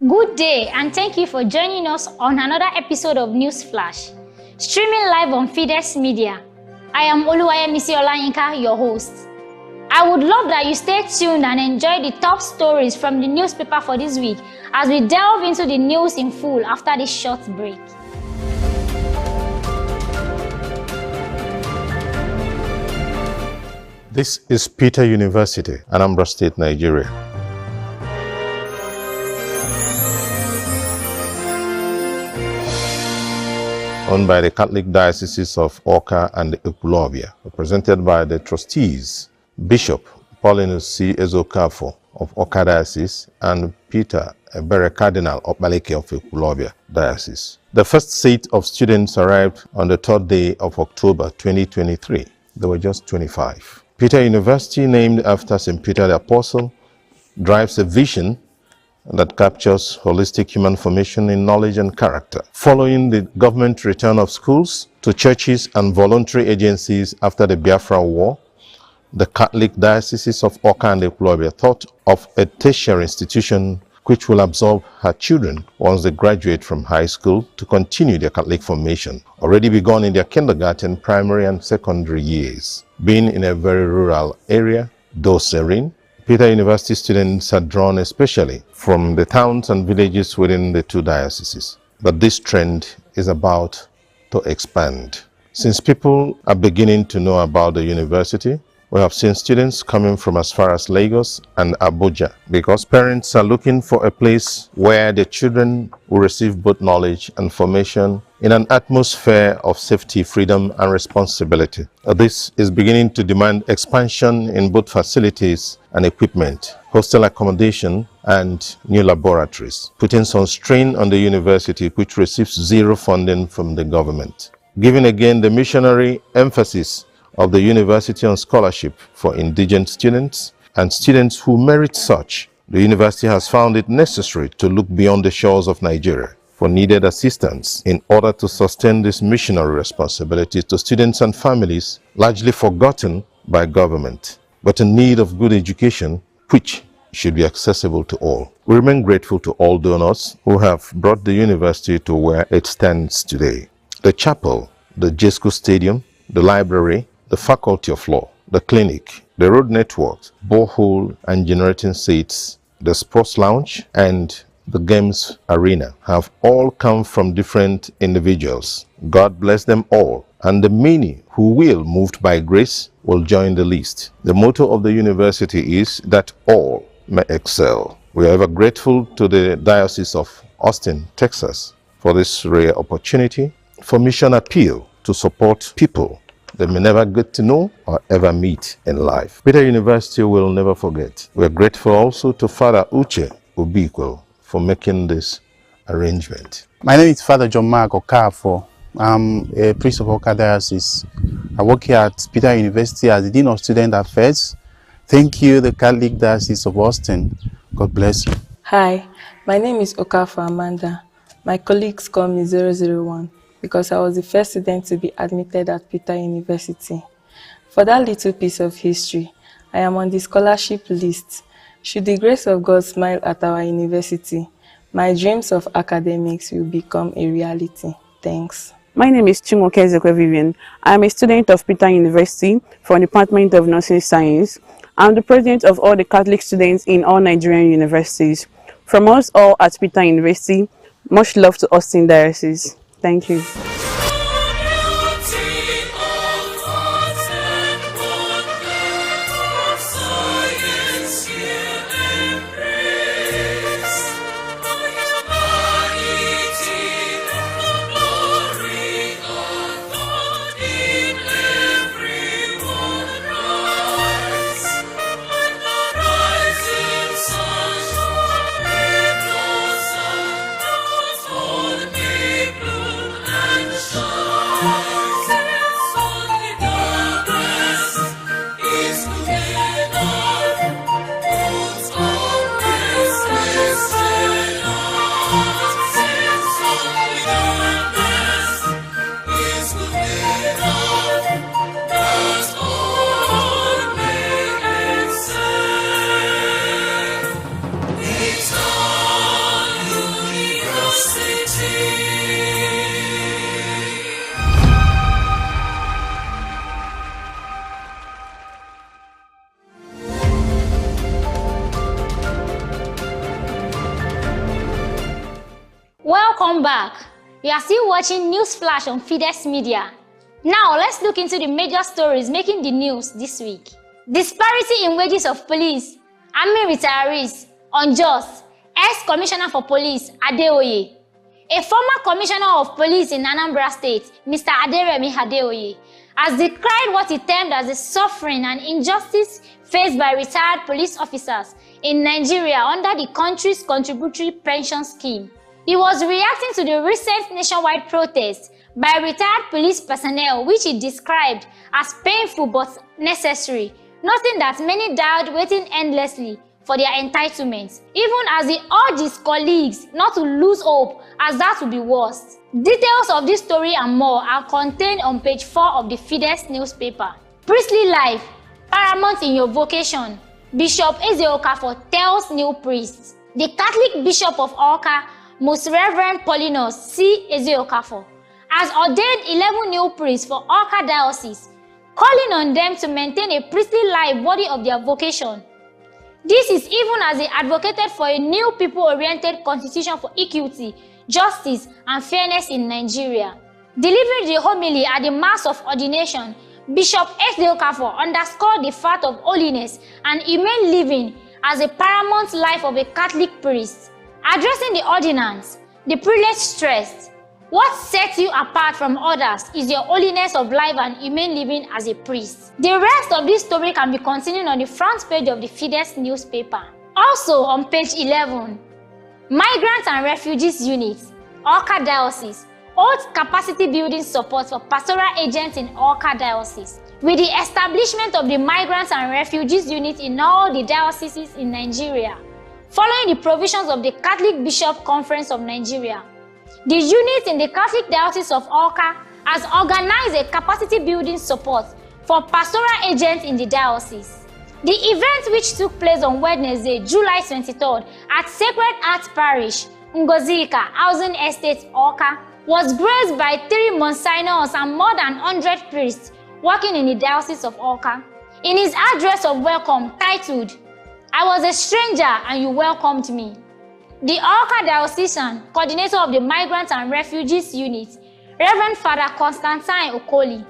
Good day and thank you for joining us on another episode of News Flash, streaming live on Fides Media. I am Oluwayemisi Olayinka, your host. I would love that you stay tuned and enjoy the top stories from the newspaper for this week as we delve into the news in full after this short break. This is Peter University, Anambra State, Nigeria. Owned by the Catholic Dioceses of Awka and Ekwulobia, represented by the trustees, Bishop Paulinus C. Ezokafo of Awka Diocese and Peter Ebere Cardinal Okbaleke of Ekwulobia Diocese. The first set of students arrived on the 3rd day of October 2023. They were just 25. Peter University, named after St. Peter the Apostle, drives a vision that captures holistic human formation in knowledge and character. Following the government return of schools to churches and voluntary agencies after the Biafra War, the Catholic Dioceses of Awka and Ekwulobia thought of a tertiary institution which will absorb her children once they graduate from high school to continue their Catholic formation, already begun in their kindergarten, primary and secondary years. Being in a very rural area, though serene, Peter University students are drawn especially from the towns and villages within the two dioceses. But this trend is about to expand. Since people are beginning to know about the university, we have seen students coming from as far as Lagos and Abuja because parents are looking for a place where the children will receive both knowledge and formation in an atmosphere of safety, freedom, and responsibility. This is beginning to demand expansion in both facilities and equipment, hostel accommodation, and new laboratories, putting some strain on the university, which receives zero funding from the government. Given again the missionary emphasis of the university on scholarship for indigent students and students who merit such, the university has found it necessary to look beyond the shores of Nigeria for needed assistance in order to sustain this missionary responsibility to students and families largely forgotten by government, but in need of good education, which should be accessible to all. We remain grateful to all donors who have brought the university to where it stands today. The chapel, the JSCO Stadium, the library, the Faculty of Law, the clinic, the road network, borehole and generating seats, the sports lounge, and the games arena have all come from different individuals. God bless them all, and the many who will, moved by grace, will join the list. The motto of the university is that all may excel. We are ever grateful to the Diocese of Austin, Texas, for this rare opportunity for mission appeal to support people they may never get to know or ever meet in life. Peter University will never forget. We are grateful also to Father Uche Ubiko for making this arrangement. My name is Father John Mark Okafo. I'm a priest of Awka Diocese. I work here at Peter University as the Dean of Student Affairs. Thank you, the Catholic Diocese of Austin. God bless you. Hi, my name is Okafo Amanda. My colleagues call me 001. Because I was the first student to be admitted at Peter University. For that little piece of history, I am on the scholarship list. Should the grace of God smile at our university, my dreams of academics will become a reality. Thanks. My name is Chimoke Ezekwe Vivian. I am a student of Peter University from the Department of Nursing Science. I am the president of all the Catholic students in all Nigerian universities. From us all at Peter University, much love to Austin Diocese. Thank you. And back. You are still watching News Flash on Fides Media. Now, let's look into the major stories making the news this week. Disparity in wages of police, army retirees, unjust, ex-commissioner for police, Adeoye. A former commissioner of police in Anambra State, Mr. Aderemi Adeoye, has decried what he termed as the suffering and injustice faced by retired police officers in Nigeria under the country's contributory pension scheme. He was reacting to the recent nationwide protests by retired police personnel, which he described as painful but necessary, noting that many died waiting endlessly for their entitlements, even as he urged his colleagues not to lose hope, as that would be worse. Details of this story and more are contained on page 4 of the Fides newspaper. Priestly life, paramount in your vocation, Bishop Eze Okafor tells new priests. The Catholic Bishop of Awka, Most Reverend Paulinus C. Eze Okafor, has ordained 11 new priests for Awka Diocese, calling on them to maintain a priestly life worthy of their vocation. This is even as he advocated for a new people-oriented constitution for equity, justice, and fairness in Nigeria. Delivering the homily at the Mass of Ordination, Bishop Eze Okafor underscored the fact of holiness and humane living as a paramount life of a Catholic priest. Addressing the ordinance, the prelate stressed, "What sets you apart from others is your holiness of life and humane living as a priest." The rest of this story can be continued on the front page of the Fides newspaper. Also on page 11, Migrants and Refugees Unit, Awka Diocese, holds capacity building support for pastoral agents in Awka Diocese. With the establishment of the Migrants and Refugees Unit in all the dioceses in Nigeria, following the provisions of the Catholic Bishop Conference of Nigeria, the unit in the Catholic Diocese of Awka has organized a capacity building support for pastoral agents in the diocese. The event, which took place on Wednesday, July 23rd at Sacred Heart Parish, Ngozika Housing Estate, Awka, was graced by 3 monsignors and more than 100 priests working in the Diocese of Awka. In his address of welcome titled, "I was a stranger and you welcomed me," the Awka Diocesan Coordinator of the Migrants and Refugees Unit, Reverend Father Constantine Okoli,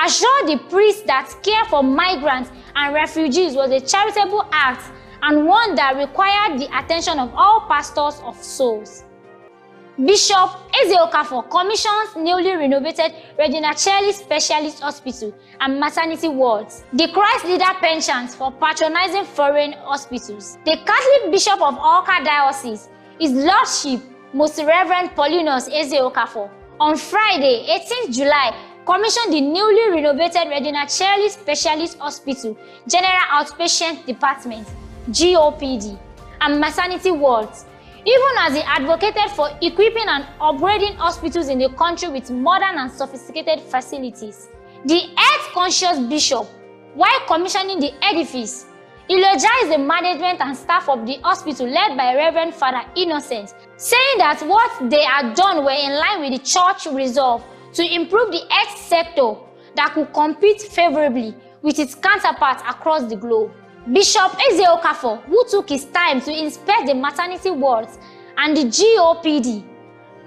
assured the priests that care for migrants and refugees was a charitable act and one that required the attention of all pastors of souls. Bishop Eze Okafor commissions newly renovated Regina Cheli Specialist Hospital and maternity wards. The Christ Leader pensions for patronizing foreign hospitals. The Catholic Bishop of Awka Diocese, His Lordship Most Reverend Paulinus Eze Okafor, on Friday, 18th July, commissioned the newly renovated Regina Cheli Specialist Hospital General Outpatient Department (GOPD) and maternity wards, even as he advocated for equipping and upgrading hospitals in the country with modern and sophisticated facilities. The health-conscious bishop, while commissioning the edifice, eulogized the management and staff of the hospital led by Reverend Father Innocent, saying that what they had done were in line with the church resolve to improve the health sector that could compete favorably with its counterparts across the globe. Bishop Eze Okafor, who took his time to inspect the maternity wards and the GOPD,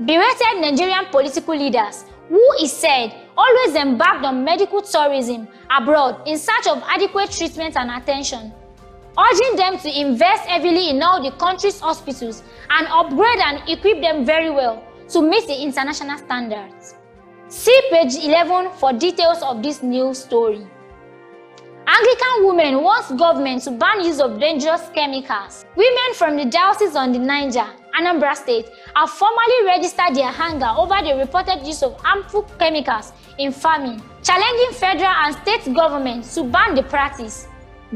berated Nigerian political leaders who, he said, always embarked on medical tourism abroad in search of adequate treatment and attention, urging them to invest heavily in all the country's hospitals and upgrade and equip them very well to meet the international standards. See page 11 for details of this news story. Anglican women wants government to ban use of dangerous chemicals. Women from the diocese on the Niger, Anambra State, have formally registered their anger over the reported use of harmful chemicals in farming, challenging federal and state governments to ban the practice.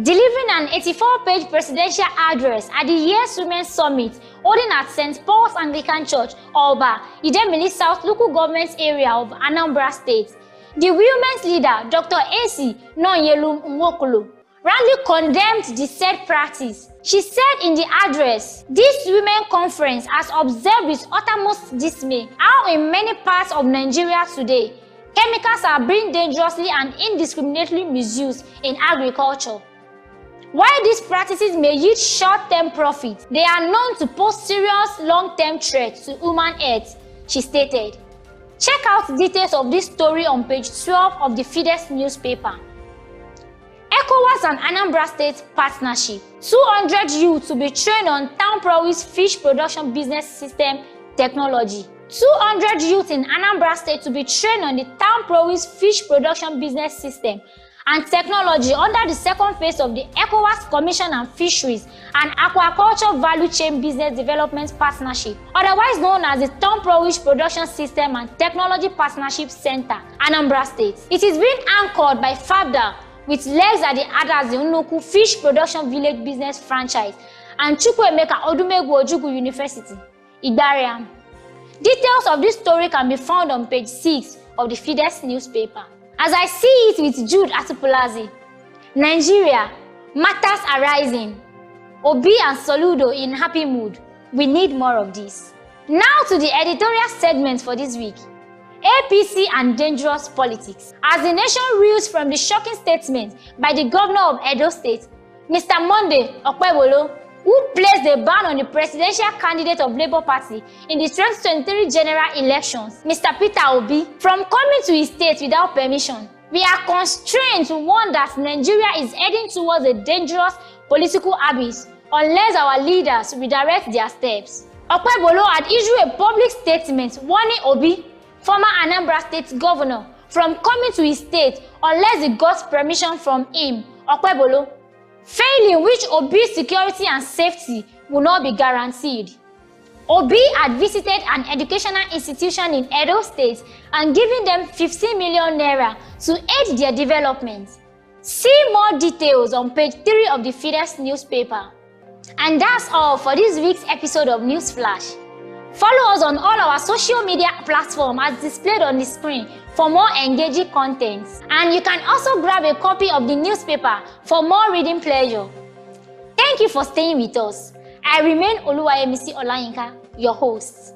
Delivering an 84-page presidential address at the Year's Women's Summit holding at St. Paul's Anglican Church, Oba, Idemili South Local Government Area of Anambra State, the women's leader, Dr. A.C. Nonyelu Nwokolo, roundly condemned the said practice. She said in the address, "This women conference has observed with uttermost dismay how in many parts of Nigeria today, chemicals are being dangerously and indiscriminately misused in agriculture. While these practices may yield short-term profit, they are known to pose serious long-term threats to human health," she stated. Check out details of this story on page 12 of the Fides Newspaper. ECOWAS and Anambra State partnership. 200 youths to be trained on Town Promise fish production business system technology. 200 youths in Anambra State to be trained on the Town Promise fish production business system and technology under the second phase of the ECOWAS Commission on Fisheries and Aquaculture Value Chain Business Development Partnership, otherwise known as the Town Promise Production System and Technology Partnership Center, Anambra State. It is being anchored by FABDA with legs at the Adazi Unoku Fish Production Village Business Franchise and Chukwuemeka Odumegwu Ojukwu University, Igbariam. Details of this story can be found on page 6 of the Fides Newspaper. As I see it with Jude Atupulazi, Nigeria, matters arising. Obi and Soludo in happy mood. We need more of this. Now to the editorial segment for this week. APC and dangerous politics. As the nation reels from the shocking statement by the governor of Edo State, Mr. Monday Okpebolo, who placed a ban on the presidential candidate of Labour Party in the 2023 general elections, Mr. Peter Obi, from coming to his state without permission. We are constrained to warn that Nigeria is heading towards a dangerous political abyss unless our leaders redirect their steps. Okpebolo had issued a public statement warning Obi, former Anambra State governor, from coming to his state unless he got permission from him, Okpebolo, failing which Obi's security and safety will not be guaranteed. Obi had visited an educational institution in Edo State and given them 15 million naira to aid their development. See more details on page 3 of the Fides Newspaper. And that's all for this week's episode of News Flash. Follow us on all our social media platforms as displayed on the screen for more engaging content. And you can also grab a copy of the newspaper for more reading pleasure. Thank you for staying with us. I remain Oluwayemisi Olayinka, your host.